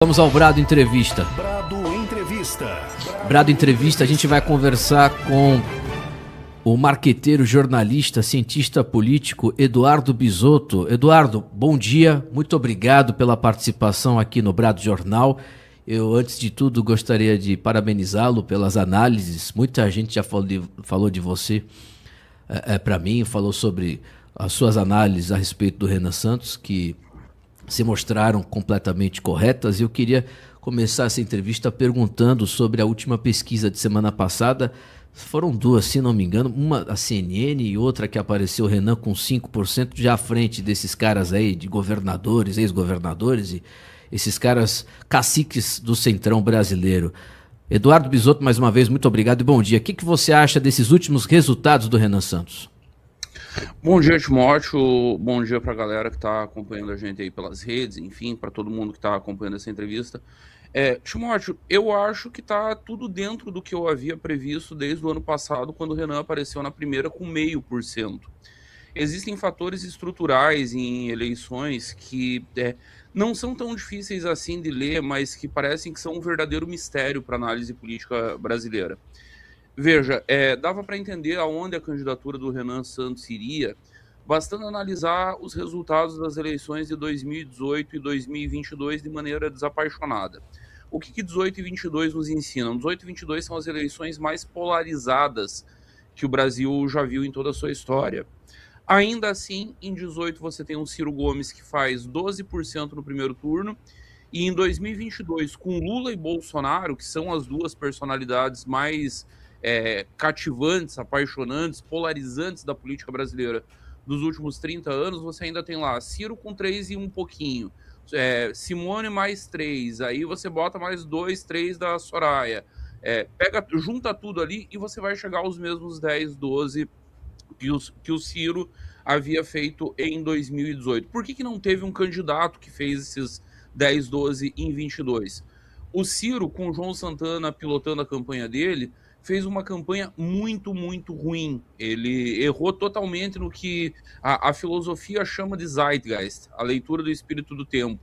Vamos ao Brado Entrevista. Brado Entrevista, a gente vai conversar com o marqueteiro, jornalista, cientista político Eduardo Bisotto. Eduardo, bom dia, muito obrigado pela participação aqui no Brado Jornal. Eu, antes de tudo, gostaria de parabenizá-lo pelas análises. Muita gente já falou de você para mim, falou sobre as suas análises a respeito do Renan Santos, que se mostraram completamente corretas. Eu queria começar essa entrevista perguntando sobre a última pesquisa de semana passada. Foram duas, se não me engano, uma a CNN e outra que apareceu o Renan com 5%, já à frente desses caras aí, de governadores, ex-governadores e esses caras caciques do centrão brasileiro. Eduardo Bisotto, mais uma vez, muito obrigado e bom dia. O que você acha desses últimos resultados do Renan Santos? Bom dia, Timóteo. Bom dia para a galera que está acompanhando a gente aí pelas redes, enfim, para todo mundo que está acompanhando essa entrevista. Timóteo, eu acho que está tudo dentro do que eu havia previsto desde o ano passado, quando o Renan apareceu na primeira com 0,5%. Existem fatores estruturais em eleições que não são tão difíceis assim de ler, mas que parecem que são um verdadeiro mistério para a análise política brasileira. Veja, dava para entender aonde a candidatura do Renan Santos iria, bastando analisar os resultados das eleições de 2018 e 2022 de maneira desapaixonada. O que 18 e 22 nos ensinam? 18 e 22 são as eleições mais polarizadas que o Brasil já viu em toda a sua história. Ainda assim, em 18 você tem um Ciro Gomes que faz 12% no primeiro turno, e em 2022, com Lula e Bolsonaro, que são as duas personalidades mais cativantes, apaixonantes, polarizantes da política brasileira dos últimos 30 anos, você ainda tem lá Ciro com 3 e um pouquinho, Simone mais 3, aí você bota mais 2, 3 da Soraya, junta tudo ali e você vai chegar aos mesmos 10, 12 que o Ciro havia feito em 2018. Por que não teve um candidato que fez esses 10, 12 em 22? O Ciro, com o João Santana pilotando a campanha dele, fez uma campanha muito, muito ruim. Ele errou totalmente no que a filosofia chama de Zeitgeist, a leitura do espírito do tempo.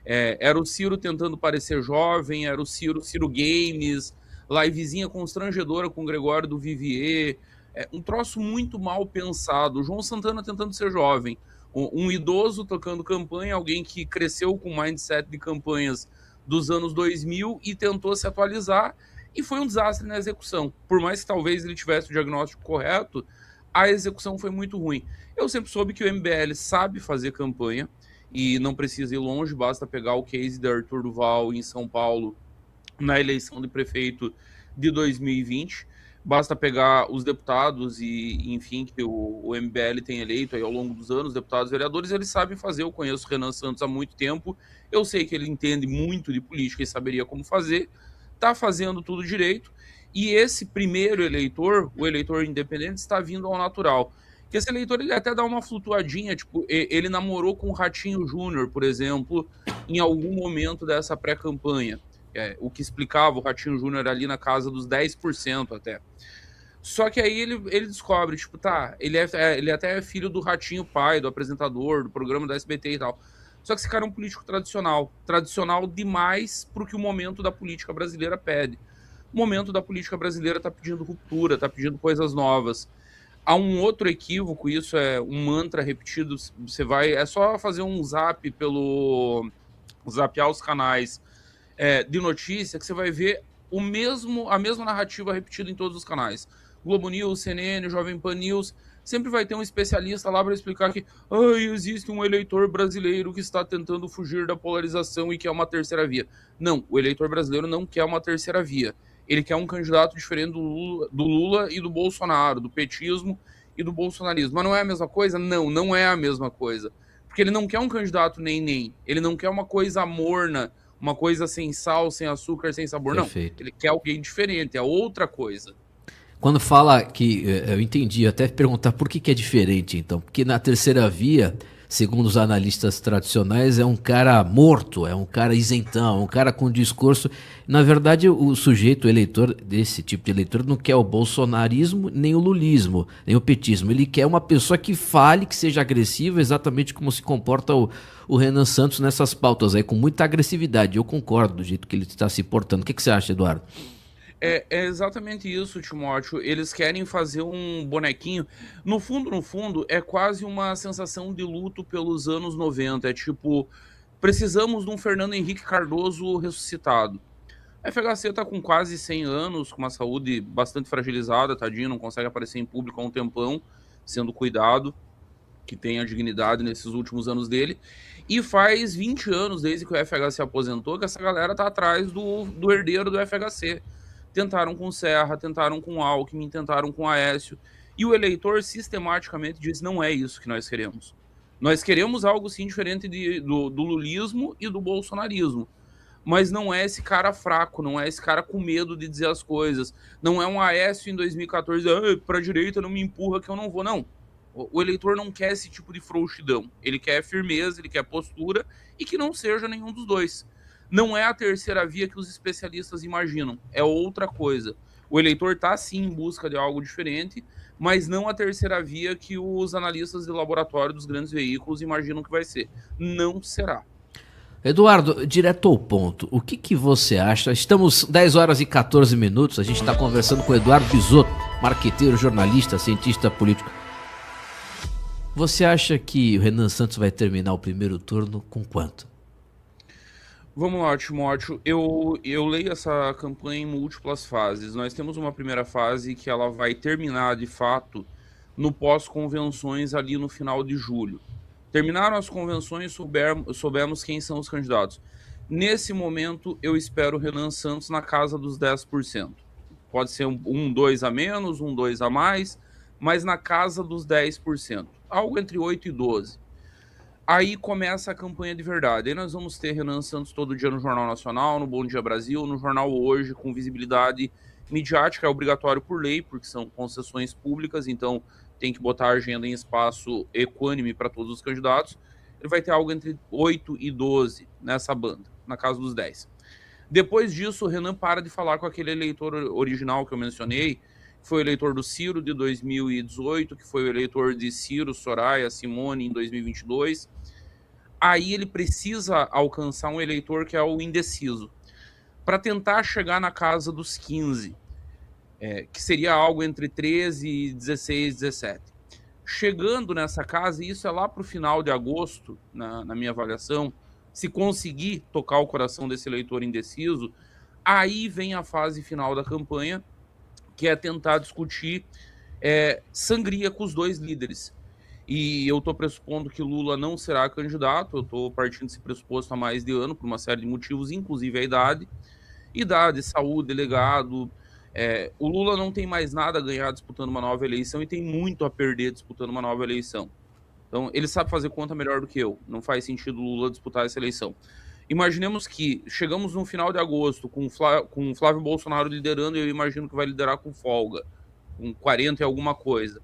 Era o Ciro tentando parecer jovem, era o Ciro Games, livezinha constrangedora com o Gregório do Vivier, um troço muito mal pensado. O João Santana tentando ser jovem, um idoso tocando campanha, alguém que cresceu com o mindset de campanhas dos anos 2000 e tentou se atualizar, e foi um desastre na execução. Por mais que talvez ele tivesse o diagnóstico correto, a execução foi muito ruim. Eu sempre soube que o MBL sabe fazer campanha e não precisa ir longe, basta pegar o case de Arthur Duval em São Paulo na eleição de prefeito de 2020. Basta pegar os deputados e, enfim, que o MBL tem eleito aí ao longo dos anos, deputados e vereadores, eles sabem fazer. Eu conheço o Renan Santos há muito tempo, eu sei que ele entende muito de política e saberia como fazer, está fazendo tudo direito, e esse primeiro eleitor, o eleitor independente, está vindo ao natural. Que esse eleitor, ele até dá uma flutuadinha, tipo, ele namorou com o Ratinho Júnior, por exemplo, em algum momento dessa pré-campanha, o que explicava o Ratinho Júnior ali na casa dos 10% até. Só que aí ele descobre, tipo, tá, ele até é filho do Ratinho pai, do apresentador, do programa da SBT e tal. Só que esse cara é um político tradicional demais para o que o momento da política brasileira pede. O momento da política brasileira está pedindo ruptura, está pedindo coisas novas. Há um outro equívoco, isso é um mantra repetido, é só fazer um zapear os canais de notícia, que você vai ver a mesma narrativa repetida em todos os canais. Globo News, CNN, Jovem Pan News, sempre vai ter um especialista lá para explicar que existe um eleitor brasileiro que está tentando fugir da polarização e quer uma terceira via. Não, o eleitor brasileiro não quer uma terceira via. Ele quer um candidato diferente do Lula e do Bolsonaro, do petismo e do bolsonarismo. Mas não é a mesma coisa? Não, não é a mesma coisa. Porque ele não quer um candidato nem. Ele não quer uma coisa morna, uma coisa sem sal, sem açúcar, sem sabor. Perfeito. Não, ele quer alguém diferente, é outra coisa. Quando fala que, eu entendi, até perguntar por que é diferente então, porque na terceira via segundo os analistas tradicionais, é um cara morto, é um cara isentão, um cara com discurso. Na verdade, o sujeito eleitor desse tipo de eleitor não quer o bolsonarismo, nem o lulismo, nem o petismo. Ele quer uma pessoa que fale, que seja agressiva, exatamente como se comporta o Renan Santos nessas pautas aí, com muita agressividade. Eu concordo do jeito que ele está se portando. O que você acha, Eduardo? É exatamente isso, Timóteo. Eles querem fazer um bonequinho. No fundo, é quase uma sensação de luto pelos anos 90. É tipo, precisamos de um Fernando Henrique Cardoso ressuscitado. A FHC tá com quase 100 anos, com uma saúde bastante fragilizada, tadinho, não consegue aparecer em público há um tempão, sendo cuidado, que tem a dignidade nesses últimos anos dele. E faz 20 anos, desde que o FHC aposentou, que essa galera tá atrás do herdeiro do FHC. Tentaram com Serra, tentaram com Alckmin, tentaram com Aécio, e o eleitor sistematicamente diz: não é isso que nós queremos. Nós queremos algo sim diferente do lulismo e do bolsonarismo, mas não é esse cara fraco, não é esse cara com medo de dizer as coisas, não é um Aécio em 2014, para a direita não me empurra que eu não vou, não. O eleitor não quer esse tipo de frouxidão, ele quer firmeza, ele quer postura, e que não seja nenhum dos dois. Não é a terceira via que os especialistas imaginam, é outra coisa. O eleitor está sim em busca de algo diferente, mas não a terceira via que os analistas de laboratório dos grandes veículos imaginam que vai ser. Não será. Eduardo, direto ao ponto, o que você acha? Estamos 10 horas e 14 minutos, a gente está conversando com o Eduardo Bisotto, marqueteiro, jornalista, cientista político. Você acha que o Renan Santos vai terminar o primeiro turno com quanto? Vamos lá, Timóteo. Eu leio essa campanha em múltiplas fases. Nós temos uma primeira fase que ela vai terminar, de fato, no pós-convenções ali no final de julho. Terminaram as convenções, soubemos quem são os candidatos. Nesse momento, eu espero o Renan Santos na casa dos 10%. Pode ser um 2 a menos, um 2 a mais, mas na casa dos 10%. Algo entre 8 e 12. Aí começa a campanha de verdade. Aí nós vamos ter Renan Santos todo dia no Jornal Nacional, no Bom Dia Brasil, no Jornal Hoje, com visibilidade midiática, é obrigatório por lei, porque são concessões públicas, então tem que botar a agenda em espaço equânime para todos os candidatos. Ele vai ter algo entre 8 e 12 nessa banda, na casa dos 10. Depois disso, o Renan para de falar com aquele eleitor original que eu mencionei, que foi o eleitor do Ciro de 2018, que foi o eleitor de Ciro, Soraya, Simone em 2022. Aí ele precisa alcançar um eleitor que é o indeciso, para tentar chegar na casa dos 15, que seria algo entre 13, 16, 17. Chegando nessa casa, e isso é lá para o final de agosto, na minha avaliação, se conseguir tocar o coração desse eleitor indeciso, aí vem a fase final da campanha, que é tentar discutir sangria com os dois líderes. E eu estou pressupondo que Lula não será candidato, eu estou partindo desse pressuposto há mais de ano, por uma série de motivos, inclusive a idade, saúde, legado. O Lula não tem mais nada a ganhar disputando uma nova eleição e tem muito a perder disputando uma nova eleição. Então, ele sabe fazer conta melhor do que eu. Não faz sentido o Lula disputar essa eleição. Imaginemos que chegamos no final de agosto com o Flávio Bolsonaro liderando, e eu imagino que vai liderar com folga, com 40 e alguma coisa.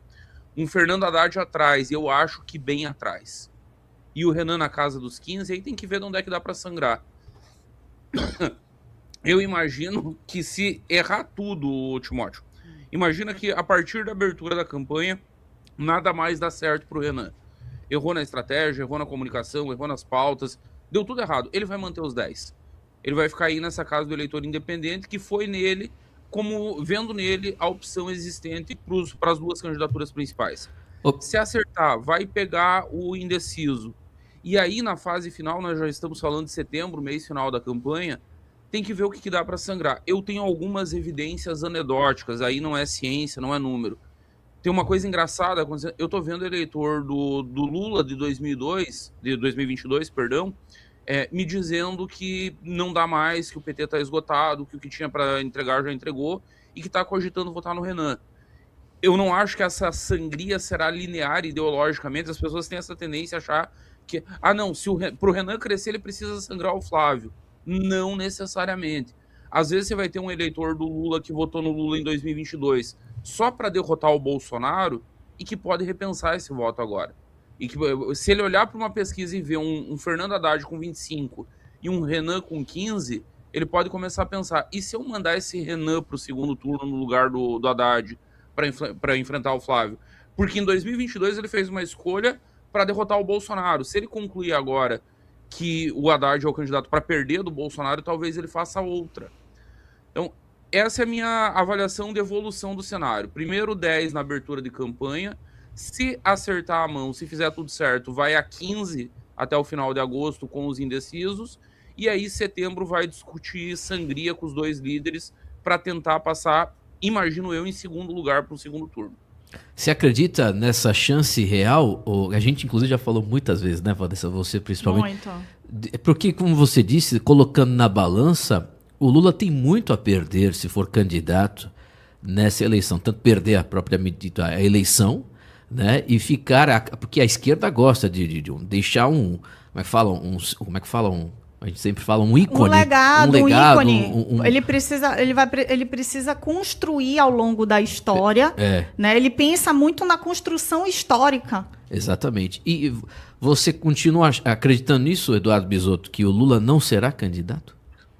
Um Fernando Haddad atrás, e eu acho que bem atrás. E o Renan na casa dos 15, aí tem que ver de onde é que dá para sangrar. Eu imagino que se errar tudo, Timóteo, imagina que a partir da abertura da campanha, nada mais dá certo pro Renan. Errou na estratégia, errou na comunicação, errou nas pautas, deu tudo errado. Ele vai manter os 10. Ele vai ficar aí nessa casa do eleitor independente, que foi nele, vendo nele a opção existente para as duas candidaturas principais. Se acertar, vai pegar o indeciso. E aí, na fase final, nós já estamos falando de setembro, mês final da campanha, tem que ver o que dá para sangrar. Eu tenho algumas evidências anedóticas, aí não é ciência, não é número. Tem uma coisa engraçada acontecendo. Eu tô vendo o eleitor do Lula de 2022, perdão, me dizendo que não dá mais, que o PT tá esgotado, que o que tinha para entregar já entregou e que tá cogitando votar no Renan. Eu não acho que essa sangria será linear ideologicamente. As pessoas têm essa tendência a achar que, não, pro Renan crescer ele precisa sangrar o Flávio. Não necessariamente. Às vezes você vai ter um eleitor do Lula que votou no Lula em 2022 só para derrotar o Bolsonaro e que pode repensar esse voto agora. E que se ele olhar para uma pesquisa e ver um Fernando Haddad com 25 e um Renan com 15, ele pode começar a pensar, e se eu mandar esse Renan para o segundo turno no lugar do Haddad para enfrentar o Flávio? Porque em 2022 ele fez uma escolha para derrotar o Bolsonaro. Se ele concluir agora que o Haddad é o candidato para perder do Bolsonaro, talvez ele faça outra. Então, essa é a minha avaliação de evolução do cenário. Primeiro 10 na abertura de campanha. Se acertar a mão, se fizer tudo certo, vai a 15 até o final de agosto com os indecisos. E aí, setembro, vai discutir sangria com os dois líderes para tentar passar, imagino eu, em segundo lugar para o segundo turno. Você acredita nessa chance real? A gente, inclusive, já falou muitas vezes, né, Vanessa? Você principalmente. Muito. Porque, como você disse, colocando na balança, o Lula tem muito a perder se for candidato nessa eleição. Tanto perder a própria medida, a eleição, né? E ficar. Porque a esquerda gosta de deixar um. Como é que fala? A gente sempre fala um ícone. Um ícone. Ele precisa construir ao longo da história. Né? Ele pensa muito na construção histórica. Exatamente. E você continua acreditando nisso, Eduardo Bisotto, que o Lula não será candidato?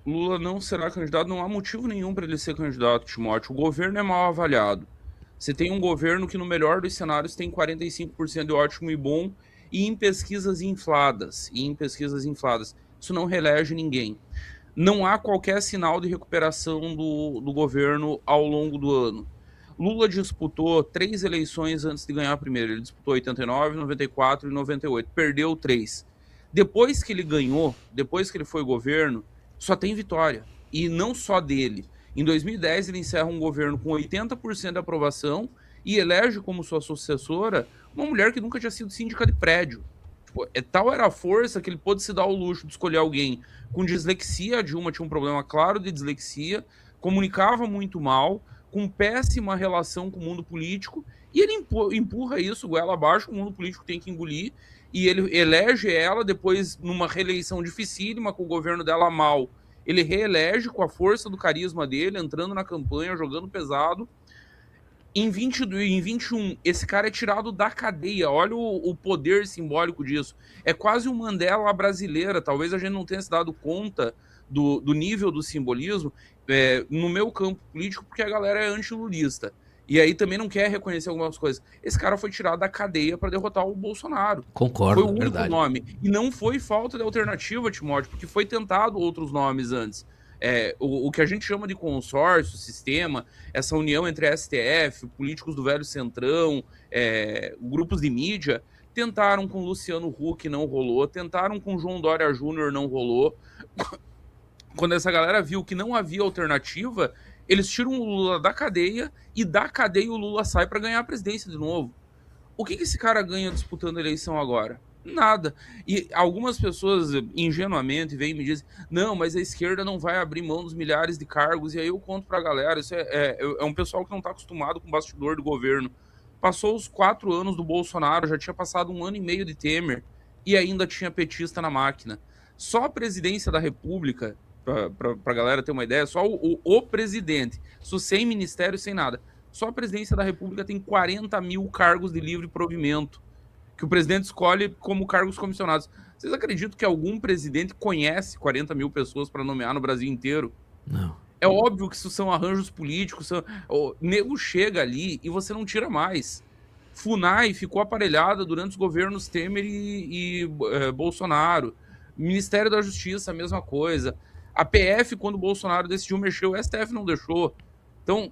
Lula não será candidato, não há motivo nenhum para ele ser candidato, Timóteo. O governo é mal avaliado. Você tem um governo que, no melhor dos cenários, tem 45% de ótimo e bom, e em pesquisas infladas. Isso não reelege ninguém. Não há qualquer sinal de recuperação do governo ao longo do ano. Lula disputou 3 eleições antes de ganhar a primeira. Ele disputou 89, 94 e 98. Perdeu 3. Depois que ele ganhou, depois que ele foi governo, só tem vitória. E não só dele. Em 2010, ele encerra um governo com 80% de aprovação e elege como sua sucessora uma mulher que nunca tinha sido síndica de prédio. Tal era a força que ele pôde se dar o luxo de escolher alguém com dislexia. A Dilma tinha um problema claro de dislexia, comunicava muito mal, com péssima relação com o mundo político, e ele empurra isso goela abaixo, o mundo político tem que engolir, e ele elege ela, depois numa reeleição dificílima, com o governo dela mal, ele reelege com a força do carisma dele, entrando na campanha, jogando pesado. Em 21, esse cara é tirado da cadeia. Olha o poder simbólico disso. É quase um Mandela brasileira. Talvez a gente não tenha se dado conta do nível do simbolismo no meu campo político, porque a galera é antilulista. E aí também não quer reconhecer algumas coisas. Esse cara foi tirado da cadeia para derrotar o Bolsonaro. Concordo, foi o único nome. E não foi falta de alternativa, Timóteo, porque foi tentado outros nomes antes. O que a gente chama de consórcio, sistema, essa união entre a STF, políticos do velho centrão, grupos de mídia, tentaram com Luciano Huck, não rolou, tentaram com João Dória Júnior, não rolou. Quando essa galera viu que não havia alternativa, eles tiram o Lula da cadeia, e da cadeia o Lula sai para ganhar a presidência de novo. O que esse cara ganha disputando a eleição agora? Nada. E algumas pessoas ingenuamente vêm e me dizem, não, mas a esquerda não vai abrir mão dos milhares de cargos. E aí eu conto pra galera, isso é um pessoal que não tá acostumado com o bastidor do governo. Passou os 4 anos do Bolsonaro, já tinha passado 1 ano e meio de Temer, e ainda tinha petista na máquina. Só a presidência da República, pra galera ter uma ideia, só o presidente, isso sem ministério, sem nada, só a presidência da República tem 40 mil cargos de livre provimento, que o presidente escolhe como cargos comissionados. Vocês acreditam que algum presidente conhece 40 mil pessoas para nomear no Brasil inteiro? Não. É óbvio que isso são arranjos políticos. O nego chega ali e você não tira mais. FUNAI ficou aparelhada durante os governos Temer e Bolsonaro. Ministério da Justiça, a mesma coisa. A PF, quando o Bolsonaro decidiu mexer, o STF não deixou. Então,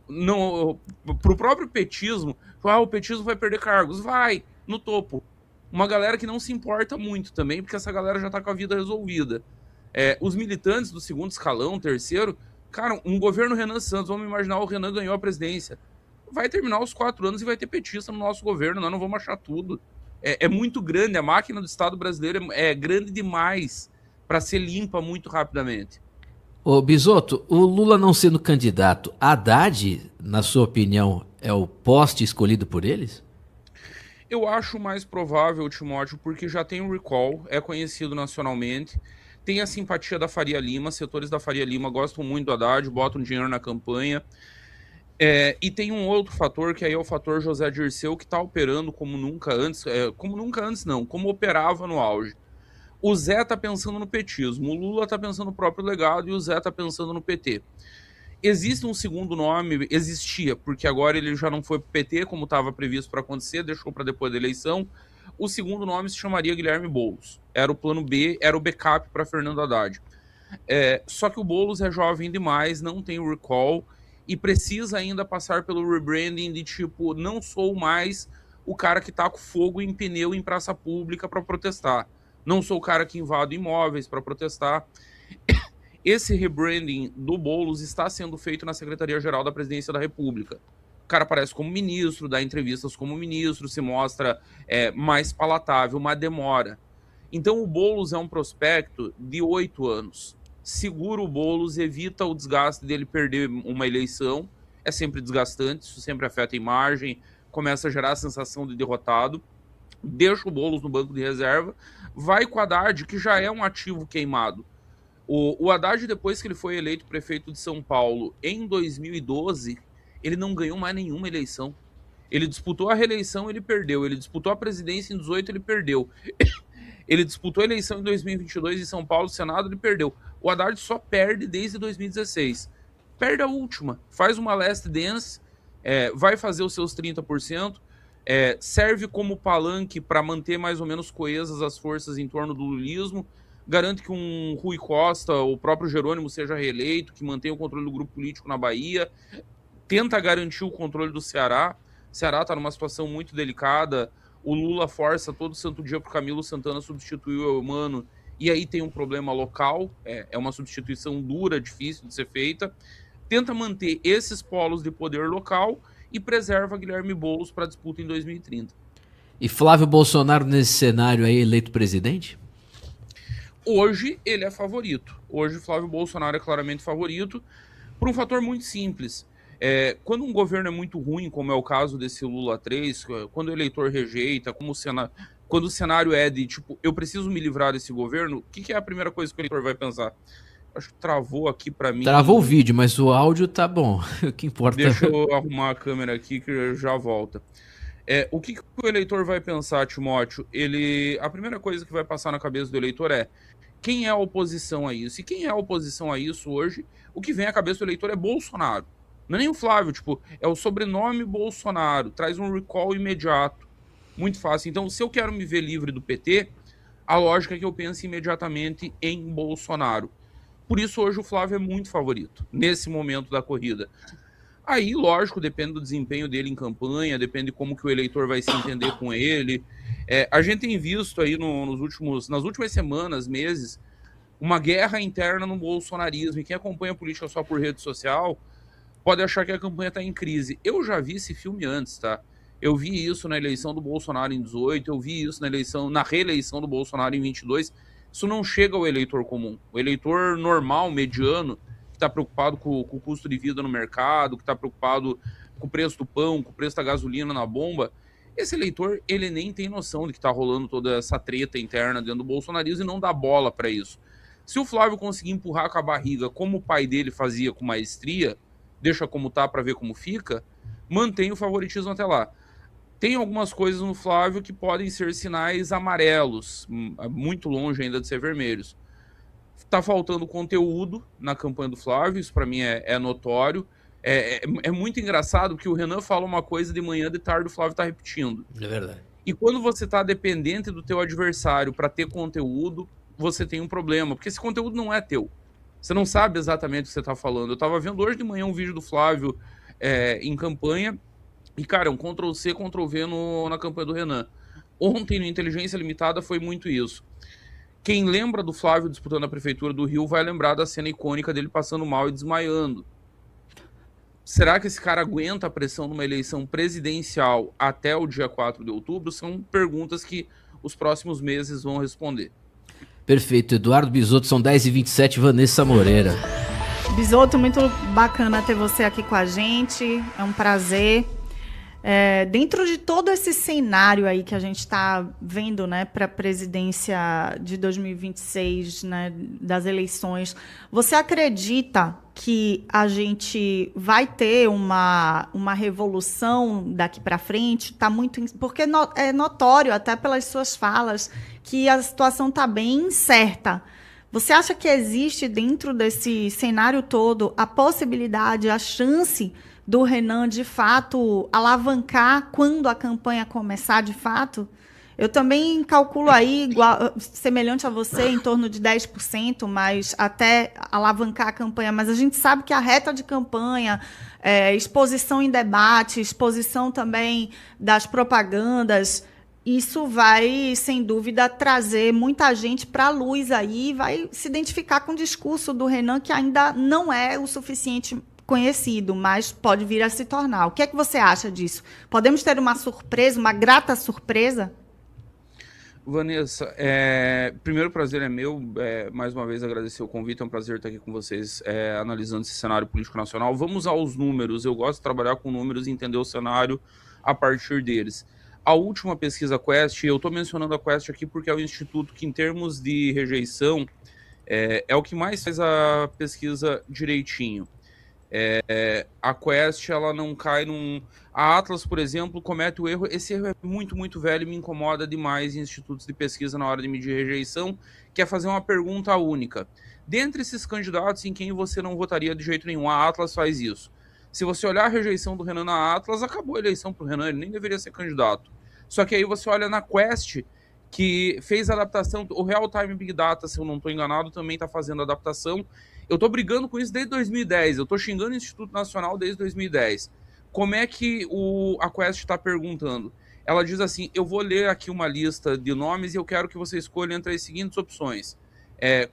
pro próprio petismo, o petismo vai perder cargos. Vai, no topo. Uma galera que não se importa muito também, porque essa galera já tá com a vida resolvida. Os militantes do segundo escalão, terceiro, cara, um governo Renan Santos, vamos imaginar, o Renan ganhou a presidência. Vai terminar os 4 anos e vai ter petista no nosso governo, nós não vamos achar tudo. É muito grande, a máquina do Estado brasileiro é grande demais para ser limpa muito rapidamente. Ô Bisotto, o Lula não sendo candidato, Haddad, na sua opinião, é o poste escolhido por eles? Eu acho mais provável, Timóteo, porque já tem um recall, é conhecido nacionalmente, tem a simpatia da Faria Lima, setores da Faria Lima gostam muito do Haddad, botam dinheiro na campanha. E tem um outro fator, que aí é o fator José Dirceu, que está operando como nunca antes, como operava no auge. O Zé está pensando no petismo, o Lula está pensando no próprio legado e o Zé está pensando no PT. Existe um segundo nome, existia, porque agora ele já não foi pro PT, como estava previsto para acontecer, deixou para depois da eleição. O segundo nome se chamaria Guilherme Boulos. Era o plano B, era o backup para Fernando Haddad. Só que o Boulos é jovem demais, não tem o recall e precisa ainda passar pelo rebranding de tipo, não sou mais o cara que tá com fogo em pneu em praça pública para protestar. Não sou o cara que invade imóveis para protestar. Esse rebranding do Boulos está sendo feito na Secretaria-Geral da Presidência da República. O cara aparece como ministro, dá entrevistas como ministro, se mostra mais palatável, uma demora. Então o Boulos é um prospecto de 8 anos. Segura o Boulos, evita o desgaste dele perder uma eleição. É sempre desgastante, isso sempre afeta a imagem, começa a gerar a sensação de derrotado. Deixa o Boulos no banco de reserva, vai com o Haddad, que já é um ativo queimado. O Haddad, depois que ele foi eleito prefeito de São Paulo em 2012, ele não ganhou mais nenhuma eleição. Ele disputou a reeleição, ele perdeu. Ele disputou a presidência em 2018, ele perdeu. Ele disputou a eleição em 2022 em São Paulo, Senado, ele perdeu. O Haddad só perde desde 2016. Perde a última, faz uma last dance, vai fazer os seus 30%, serve como palanque para manter mais ou menos coesas as forças em torno do lulismo, garante que um Rui Costa, o próprio Jerônimo, seja reeleito, que mantenha o controle do grupo político na Bahia, tenta garantir o controle do Ceará. O Ceará está numa situação muito delicada, o Lula força todo santo dia para o Camilo Santana substituir o Eumano, e aí tem um problema local, é uma substituição dura, difícil de ser feita. Tenta manter esses polos de poder local e preserva Guilherme Boulos para a disputa em 2030. E Flávio Bolsonaro nesse cenário aí eleito presidente? Hoje ele é favorito. Hoje Flávio Bolsonaro é claramente favorito por um fator muito simples. Quando um governo é muito ruim, como é o caso desse Lula 3, quando o eleitor rejeita, quando o cenário é de tipo, eu preciso me livrar desse governo, o que é a primeira coisa que o eleitor vai pensar? Acho que travou aqui para mim. Travou o vídeo, mas o áudio tá bom. O que importa. Deixa eu arrumar a câmera aqui que já volta. O que o eleitor vai pensar, Timóteo? A primeira coisa que vai passar na cabeça do eleitor é: quem é a oposição a isso? E quem é a oposição a isso hoje? O que vem à cabeça do eleitor é Bolsonaro. Não é nem o Flávio, é o sobrenome Bolsonaro. Traz um recall imediato. Muito fácil. Então, se eu quero me ver livre do PT, a lógica é que eu pense imediatamente em Bolsonaro. Por isso, hoje o Flávio é muito favorito, nesse momento da corrida. Aí, lógico, depende do desempenho dele em campanha, depende de como que o eleitor vai se entender com ele. A gente tem visto aí nas últimas semanas, meses, uma guerra interna no bolsonarismo. E quem acompanha a política só por rede social pode achar que a campanha está em crise. Eu já vi esse filme antes, tá? Eu vi isso na eleição do Bolsonaro em 18, eu vi isso na reeleição do Bolsonaro em 22. Isso não chega ao eleitor comum. O eleitor normal, mediano, que está preocupado com o custo de vida no mercado, que está preocupado com o preço do pão, com o preço da gasolina na bomba, esse eleitor, ele nem tem noção de que está rolando toda essa treta interna dentro do bolsonarismo e não dá bola para isso. Se o Flávio conseguir empurrar com a barriga, como o pai dele fazia com maestria, deixa como tá para ver como fica, mantém o favoritismo até lá. Tem algumas coisas no Flávio que podem ser sinais amarelos, muito longe ainda de ser vermelhos. Tá faltando conteúdo na campanha do Flávio, isso para mim é notório. É muito engraçado porque o Renan fala uma coisa de manhã, de tarde o Flávio tá repetindo. É verdade. E quando você tá dependente do teu adversário para ter conteúdo, você tem um problema, porque esse conteúdo não é teu. Você não sabe exatamente o que você tá falando. Eu tava vendo hoje de manhã um vídeo do Flávio em campanha, e, cara, um Ctrl-C, Ctrl-V na campanha do Renan. Ontem, no Inteligência Limitada, foi muito isso. Quem lembra do Flávio disputando a prefeitura do Rio vai lembrar da cena icônica dele passando mal e desmaiando. Será que esse cara aguenta a pressão numa eleição presidencial até o dia 4 de outubro? São perguntas que os próximos meses vão responder. Perfeito. Eduardo Bisotto, são 10h27, Vanessa Moreira. Bisotto, muito bacana ter você aqui com a gente. É um prazer. Dentro de todo esse cenário aí que a gente está vendo, né, para a presidência de 2026, né, das eleições, você acredita que a gente vai ter uma revolução daqui para frente? Tá muito, porque é notório, até pelas suas falas, que a situação está bem incerta. Você acha que existe dentro desse cenário todo a possibilidade, a chance do Renan, de fato, alavancar quando a campanha começar de fato? Eu também calculo aí, semelhante a você, em torno de 10%, mas até alavancar a campanha. Mas a gente sabe que a reta de campanha, exposição em debate, exposição também das propagandas, isso vai, sem dúvida, trazer muita gente para a luz aí, vai se identificar com o discurso do Renan, que ainda não é o suficiente conhecido, mas pode vir a se tornar. O que é que você acha disso? Podemos ter uma surpresa, uma grata surpresa? Vanessa, primeiro prazer é meu, mais uma vez agradecer o convite, é um prazer estar aqui com vocês analisando esse cenário político nacional. Vamos aos números, eu gosto de trabalhar com números e entender o cenário a partir deles. A última pesquisa Quest, eu estou mencionando a Quest aqui porque é o instituto que, em termos de rejeição, é o que mais faz a pesquisa direitinho. A Quest, ela não cai num... A Atlas, por exemplo, comete o erro. Esse erro é muito, muito velho e me incomoda demais em institutos de pesquisa na hora de medir rejeição, que é fazer uma pergunta única. Dentre esses candidatos, em quem você não votaria de jeito nenhum? A Atlas faz isso. Se você olhar a rejeição do Renan na Atlas, acabou a eleição para o Renan, ele nem deveria ser candidato. Só que aí você olha na Quest, que fez a adaptação, o Real Time Big Data, se eu não estou enganado, também está fazendo a adaptação. Eu estou brigando com isso desde 2010, eu estou xingando o Instituto Nacional desde 2010. Como é que a Quest está perguntando? Ela diz assim, eu vou ler aqui uma lista de nomes e eu quero que você escolha entre as seguintes opções.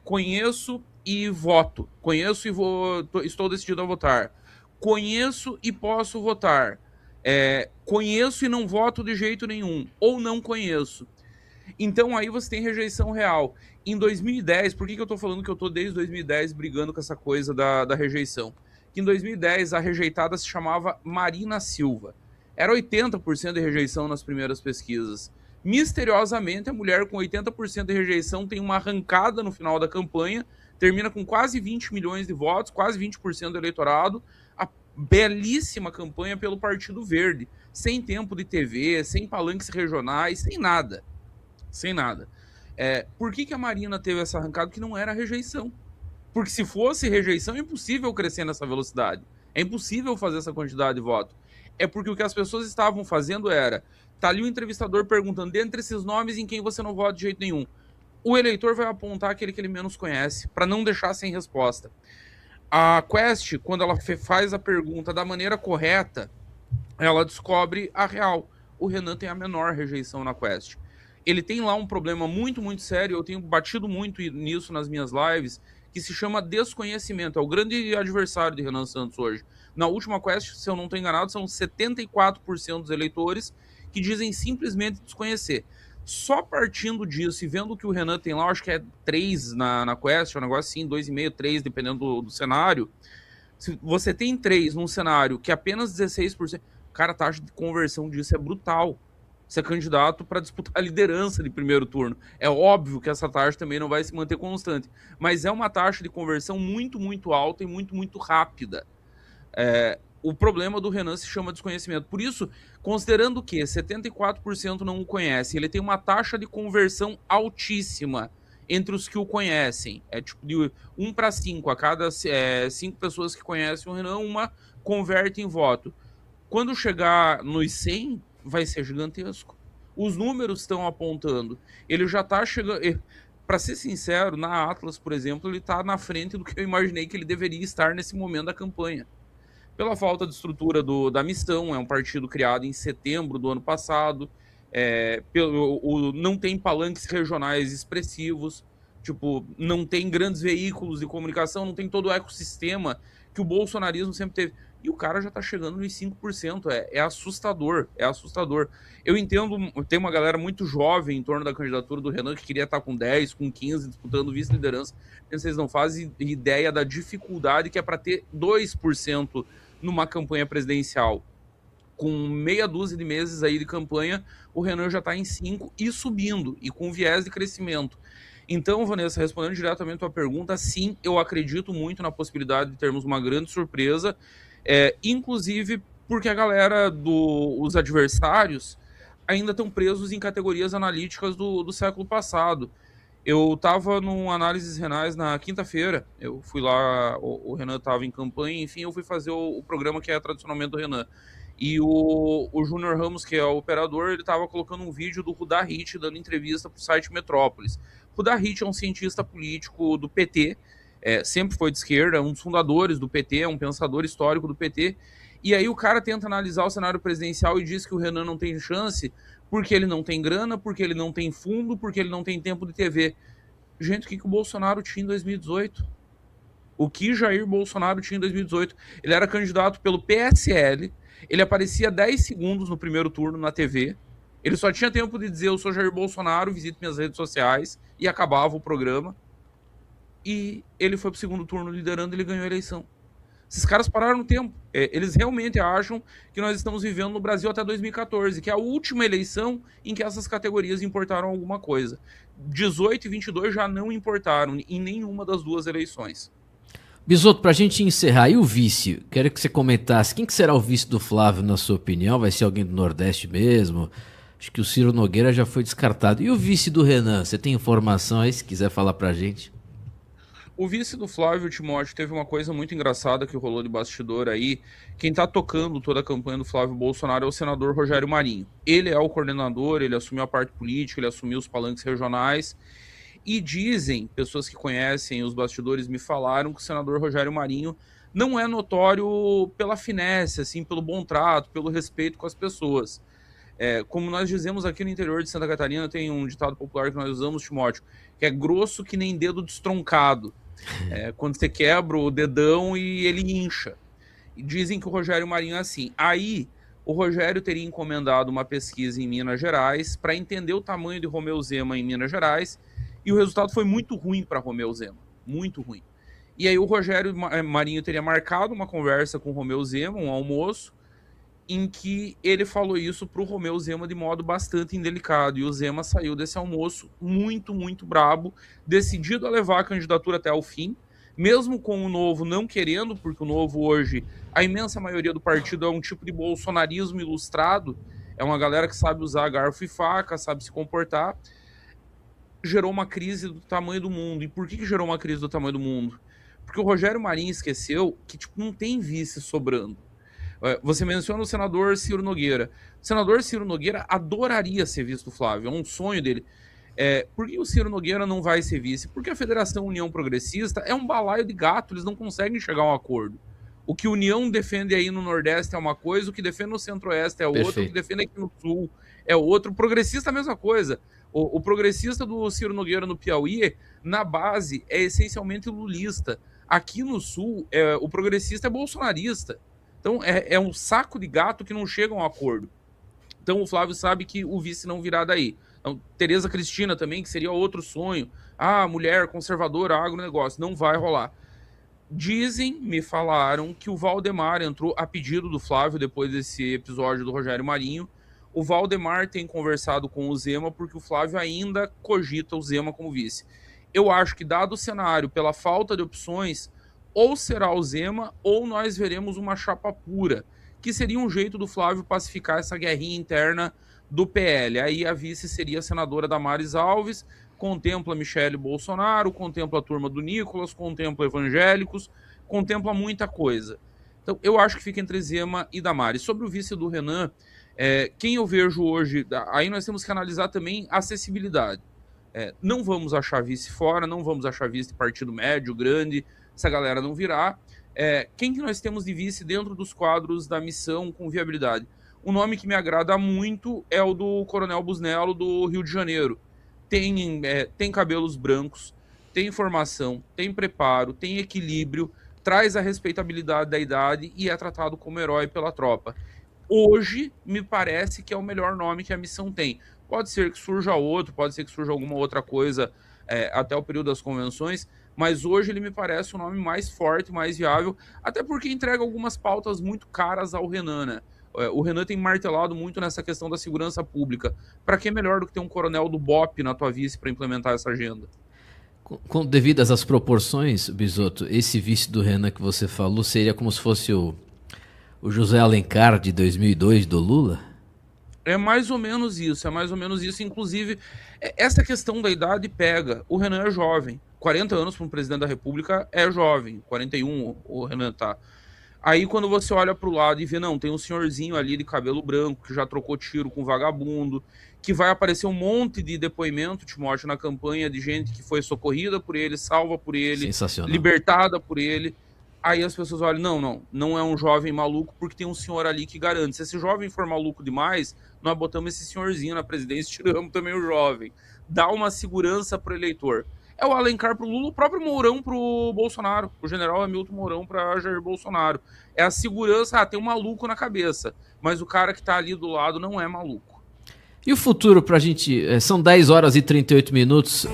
Conheço e voto. Conheço e estou decidido a votar. Conheço e posso votar. Conheço e não voto de jeito nenhum. Ou não conheço. Então aí você tem rejeição real. Em 2010, por que eu estou falando que eu estou desde 2010 brigando com essa coisa da rejeição? Que em 2010 a rejeitada se chamava Marina Silva. Era 80% de rejeição nas primeiras pesquisas. Misteriosamente, a mulher com 80% de rejeição tem uma arrancada no final da campanha, termina com quase 20 milhões de votos, quase 20% do eleitorado, a belíssima campanha pelo Partido Verde, sem tempo de TV, sem palanques regionais, sem nada. Sem nada. Por que a Marina teve essa arrancada? Que não era rejeição. Porque se fosse rejeição, é impossível crescer nessa velocidade. É impossível fazer essa quantidade de voto. É porque o que as pessoas estavam fazendo era... Tá ali o entrevistador perguntando, dentre esses nomes, em quem você não vota de jeito nenhum. O eleitor vai apontar aquele que ele menos conhece, para não deixar sem resposta. A Quest, quando ela faz a pergunta da maneira correta, ela descobre a real. O Renan tem a menor rejeição na Quest. Ele tem lá um problema muito, muito sério, eu tenho batido muito nisso nas minhas lives, que se chama desconhecimento. É o grande adversário de Renan Santos hoje. Na última Quest, se eu não estou enganado, são 74% dos eleitores que dizem simplesmente desconhecer. Só partindo disso e vendo que o Renan tem lá, acho que é 3 na Quest, um negócio assim, 2,5, 3, dependendo do cenário. Se você tem 3 num cenário que apenas 16%, cara, a taxa de conversão disso é brutal. Você é candidato para disputar a liderança de primeiro turno. É óbvio que essa taxa também não vai se manter constante, mas é uma taxa de conversão muito, muito alta e muito, muito rápida. O problema do Renan se chama desconhecimento. Por isso, considerando que 74% não o conhece, ele tem uma taxa de conversão altíssima entre os que o conhecem. É tipo de 1 para 5. A cada 5 pessoas que conhecem o Renan, uma converte em voto. Quando chegar nos 100... vai ser gigantesco. Os números estão apontando. Ele já está chegando... Para ser sincero, na Atlas, por exemplo, ele está na frente do que eu imaginei que ele deveria estar nesse momento da campanha. Pela falta de estrutura da missão, é um partido criado em setembro do ano passado, não tem palanques regionais expressivos, tipo, não tem grandes veículos de comunicação, não tem todo o ecossistema que o bolsonarismo sempre teve. E o cara já está chegando nos 5%. É assustador, é assustador. Eu entendo, tem uma galera muito jovem em torno da candidatura do Renan que queria estar com 10, com 15, disputando vice-liderança. Vocês não fazem ideia da dificuldade que é para ter 2% numa campanha presidencial. Com meia dúzia de meses aí de campanha, o Renan já está em 5% e subindo, e com viés de crescimento. Então, Vanessa, respondendo diretamente a tua pergunta, sim, eu acredito muito na possibilidade de termos uma grande surpresa, inclusive porque a galera os adversários ainda estão presos em categorias analíticas do século passado. Eu estava num Análises Renais na quinta-feira, eu fui lá, o Renan estava em campanha, enfim, eu fui fazer o programa que é tradicionalmente do Renan. E o Júnior Ramos, que é o operador, ele estava colocando um vídeo do Rudá Hit dando entrevista para o site Metrópolis. Rudá Hit é um cientista político do PT, sempre foi de esquerda, um dos fundadores do PT, é um pensador histórico do PT. E aí o cara tenta analisar o cenário presidencial e diz que o Renan não tem chance porque ele não tem grana, porque ele não tem fundo, porque ele não tem tempo de TV. Gente, o que o Bolsonaro tinha em 2018? O que Jair Bolsonaro tinha em 2018? Ele era candidato pelo PSL, ele aparecia 10 segundos no primeiro turno na TV, ele só tinha tempo de dizer eu sou Jair Bolsonaro, visite minhas redes sociais, e acabava o programa. E ele foi pro segundo turno liderando e ele ganhou a eleição. Esses caras pararam no tempo. Eles realmente acham que nós estamos vivendo no Brasil até 2014, que é a última eleição em que essas categorias importaram alguma coisa. 18 e 22 já não importaram em nenhuma das duas eleições. Bisotto, pra gente encerrar, e o vice? Quero que você comentasse, quem que será o vice do Flávio, na sua opinião? Vai ser alguém do Nordeste mesmo? Acho que o Ciro Nogueira já foi descartado. E o vice do Renan? Você tem informação aí, se quiser falar pra gente? O vice do Flávio, Timóteo, teve uma coisa muito engraçada que rolou de bastidor aí. Quem tá tocando toda a campanha do Flávio Bolsonaro é o senador Rogério Marinho. Ele é o coordenador, ele assumiu a parte política, ele assumiu os palanques regionais. E dizem, pessoas que conhecem os bastidores me falaram que o senador Rogério Marinho não é notório pela finesse, assim, pelo bom trato, pelo respeito com as pessoas. Como nós dizemos aqui no interior de Santa Catarina, tem um ditado popular que nós usamos, Timóteo, que é grosso que nem dedo destroncado. Quando você quebra o dedão e ele incha. E dizem que o Rogério Marinho é assim. Aí, o Rogério teria encomendado uma pesquisa em Minas Gerais para entender o tamanho de Romeu Zema em Minas Gerais, e o resultado foi muito ruim para Romeu Zema. Muito ruim. E aí o Rogério Marinho teria marcado uma conversa com o Romeu Zema, um almoço, em que ele falou isso para o Romeu Zema de modo bastante indelicado. E o Zema saiu desse almoço muito, muito brabo, decidido a levar a candidatura até o fim, mesmo com o Novo não querendo, porque o Novo hoje, a imensa maioria do partido é um tipo de bolsonarismo ilustrado, é uma galera que sabe usar garfo e faca, sabe se comportar. Gerou uma crise do tamanho do mundo. E por que gerou uma crise do tamanho do mundo? Porque o Rogério Marinho esqueceu que não tem vice sobrando. Você menciona o senador Ciro Nogueira. O senador Ciro Nogueira adoraria ser vice do Flávio, é um sonho dele. Por que o Ciro Nogueira não vai ser vice? Porque a Federação União Progressista é um balaio de gato, eles não conseguem chegar a um acordo. O que a União defende aí no Nordeste é uma coisa, o que defende no Centro-Oeste é outra, o que defende aqui no Sul é outro. O progressista é a mesma coisa. O progressista do Ciro Nogueira no Piauí, na base, é essencialmente lulista. Aqui no Sul, o progressista é bolsonarista. Então, é um saco de gato que não chega a um acordo. Então, o Flávio sabe que o vice não virá daí. Então, Tereza Cristina também, que seria outro sonho. Mulher conservadora, agronegócio. Não vai rolar. Me falaram que o Valdemar entrou a pedido do Flávio depois desse episódio do Rogério Marinho. O Valdemar tem conversado com o Zema porque o Flávio ainda cogita o Zema como vice. Eu acho que, dado o cenário, pela falta de opções, ou será o Zema, ou nós veremos uma chapa pura, que seria um jeito do Flávio pacificar essa guerrinha interna do PL. Aí a vice seria a senadora Damares Alves, contempla Michele Bolsonaro, contempla a turma do Nicolas, contempla evangélicos, contempla muita coisa. Então eu acho que fica entre Zema e Damares. Sobre o vice do Renan, quem eu vejo hoje, aí nós temos que analisar também a acessibilidade. Não vamos achar vice fora, não vamos achar vice de partido médio, grande, essa galera não virá. Quem que nós temos de vice dentro dos quadros da missão com viabilidade? Um nome que me agrada muito é o do Coronel Busnello, do Rio de Janeiro. Tem cabelos brancos, tem formação, tem preparo, tem equilíbrio, traz a respeitabilidade da idade e é tratado como herói pela tropa. Hoje, me parece que é o melhor nome que a missão tem. Pode ser que surja outro, pode ser que surja alguma outra coisa até o período das convenções, mas hoje ele me parece o nome mais forte, mais viável, até porque entrega algumas pautas muito caras ao Renan, né? O Renan tem martelado muito nessa questão da segurança pública. Para que melhor do que ter um coronel do BOP na tua vice para implementar essa agenda? Com devidas às proporções, Bisotto, esse vice do Renan que você falou seria como se fosse o José Alencar de 2002 do Lula? É mais ou menos isso, é mais ou menos isso. Inclusive, essa questão da idade pega. O Renan é jovem. 40 anos para um presidente da República é jovem. 41 o Renan tá. Aí quando você olha pro lado e vê, não, tem um senhorzinho ali de cabelo branco que já trocou tiro com vagabundo, que vai aparecer um monte de depoimento, Timóteo, na campanha de gente que foi socorrida por ele, salva por ele, libertada por ele. Aí as pessoas olham, não é um jovem maluco porque tem um senhor ali que garante. Se esse jovem for maluco demais, nós botamos esse senhorzinho na presidência e tiramos também o jovem. Dá uma segurança pro eleitor. É o Alencar pro Lula, o próprio Mourão pro Bolsonaro, o general Hamilton Mourão para Jair Bolsonaro. É a segurança, tem um maluco na cabeça, mas o cara que tá ali do lado não é maluco. E o futuro pra gente, são 10 horas e 38 minutos,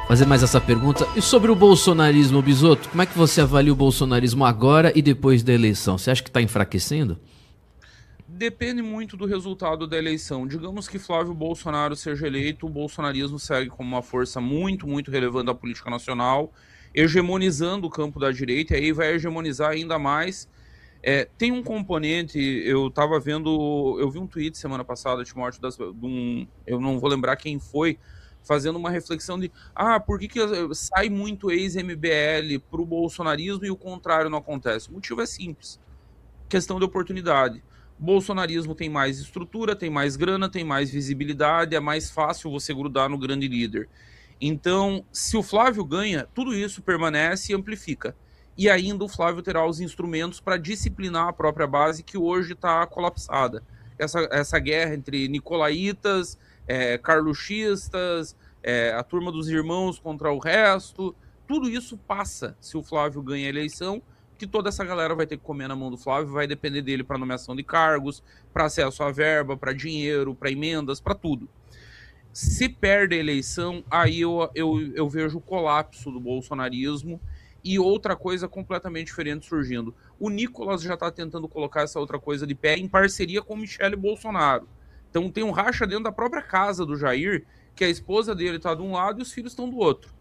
fazer mais essa pergunta. E sobre o bolsonarismo, Bisotto, como é que você avalia o bolsonarismo agora e depois da eleição? Você acha que tá enfraquecendo? Depende muito do resultado da eleição. Digamos que Flávio Bolsonaro seja eleito, o bolsonarismo segue como uma força muito, muito relevante da política nacional, hegemonizando o campo da direita, e aí vai hegemonizar ainda mais. Tem um componente, eu vi um tweet semana passada, Timóteo, eu não vou lembrar quem foi, fazendo uma reflexão de, por que sai muito ex-MBL pro bolsonarismo e o contrário não acontece? O motivo é simples, questão de oportunidade. O bolsonarismo tem mais estrutura, tem mais grana, tem mais visibilidade, é mais fácil você grudar no grande líder. Então, se o Flávio ganha, tudo isso permanece e amplifica. E ainda o Flávio terá os instrumentos para disciplinar a própria base que hoje está colapsada. Essa guerra entre nicolaitas, carluxistas, a turma dos irmãos contra o resto, tudo isso passa se o Flávio ganha a eleição, que toda essa galera vai ter que comer na mão do Flávio, vai depender dele para nomeação de cargos, para acesso à verba, para dinheiro, para emendas, para tudo. Se perde a eleição, aí eu vejo o colapso do bolsonarismo e outra coisa completamente diferente surgindo. O Nicolas já está tentando colocar essa outra coisa de pé em parceria com Michele Bolsonaro. Então tem um racha dentro da própria casa do Jair, que a esposa dele está de um lado e os filhos estão do outro.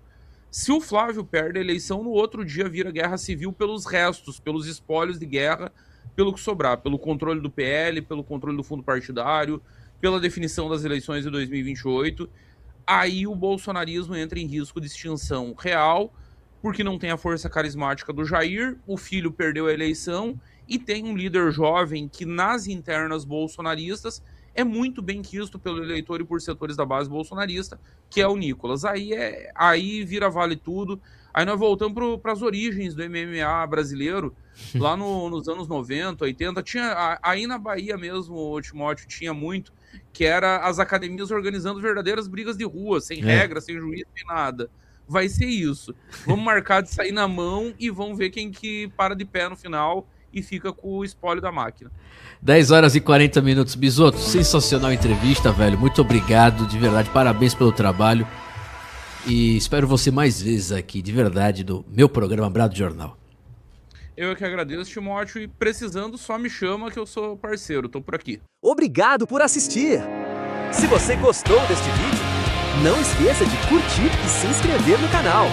Se o Flávio perde a eleição, no outro dia vira guerra civil pelos restos, pelos espólios de guerra, pelo que sobrar, pelo controle do PL, pelo controle do fundo partidário, pela definição das eleições de 2028. Aí o bolsonarismo entra em risco de extinção real, porque não tem a força carismática do Jair, o filho perdeu a eleição e tem um líder jovem que nas internas bolsonaristas é muito bem quisto pelo eleitor e por setores da base bolsonarista, que é o Nicolas. Aí vira vale tudo. Aí nós voltamos para as origens do MMA brasileiro, lá nos anos 90, 80. Aí na Bahia mesmo, Timóteo, tinha muito, que era as academias organizando verdadeiras brigas de rua, sem regra, sem juiz, sem nada. Vai ser isso. Vamos marcar de sair na mão e vamos ver quem que para de pé no final e fica com o espólio da máquina. 10 horas e 40 minutos. Bisotto, sensacional entrevista, velho. Muito obrigado, de verdade. Parabéns pelo trabalho. E espero você mais vezes aqui, de verdade, do meu programa Brado Jornal. Eu que agradeço, Timóteo, e precisando só me chama que eu sou parceiro, tô por aqui. Obrigado por assistir. Se você gostou deste vídeo, não esqueça de curtir e se inscrever no canal.